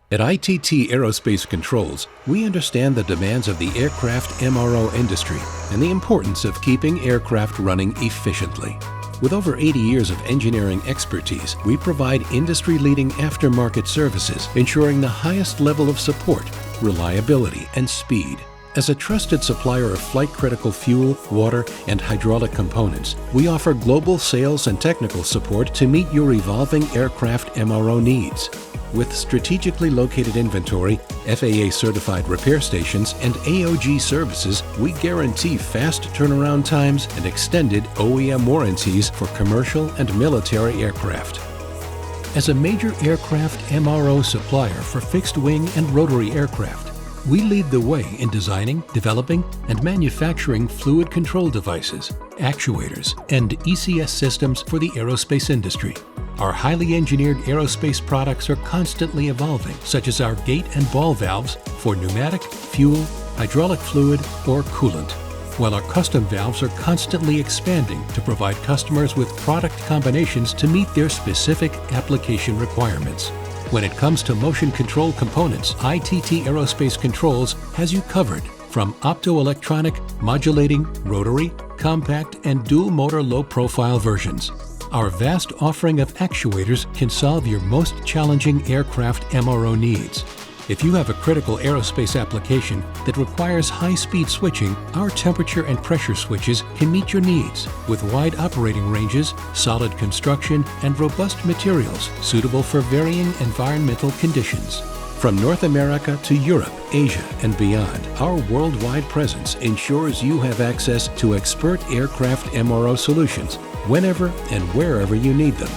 At ITT Aerospace Controls, we understand the demands of the aircraft MRO industry and the importance of keeping aircraft running efficiently. With over 80 years of engineering expertise, we provide industry-leading aftermarket services, ensuring the highest level of support, reliability, and speed. As a trusted supplier of flight-critical fuel, water, and hydraulic components, we offer global sales and technical support to meet your evolving aircraft MRO needs. With strategically located inventory, FAA-certified repair stations, and AOG services, we guarantee fast turnaround times and extended OEM warranties for commercial and military aircraft. As a major aircraft MRO supplier for fixed-wing and rotary aircraft, we lead the way in designing, developing, and manufacturing fluid control devices, actuators, and ECS systems for the aerospace industry. Our highly engineered aerospace products are constantly evolving, such as our gate and ball valves for pneumatic, fuel, hydraulic fluid, or coolant, while our custom valves are constantly expanding to provide customers with product combinations to meet their specific application requirements. When it comes to motion control components, ITT Aerospace Controls has you covered, from optoelectronic, modulating, rotary, compact, and dual motor low-profile versions. Our vast offering of actuators can solve your most challenging aircraft MRO needs. If you have a critical aerospace application that requires high-speed switching, our temperature and pressure switches can meet your needs with wide operating ranges, solid construction, and robust materials suitable for varying environmental conditions. From North America to Europe, Asia, and beyond, our worldwide presence ensures you have access to expert aircraft MRO solutions whenever and wherever you need them.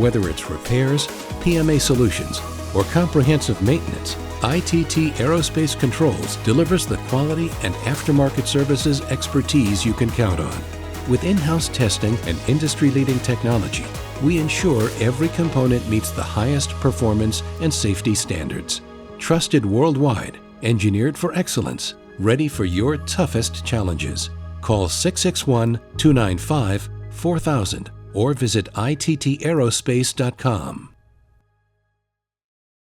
Whether it's repairs, PMA solutions, or comprehensive maintenance, ITT Aerospace Controls delivers the quality and aftermarket services expertise you can count on. With in-house testing and industry-leading technology, we ensure every component meets the highest performance and safety standards. Trusted worldwide, engineered for excellence, ready for your toughest challenges. Call 661-295-4000 or visit ittaerospace.com.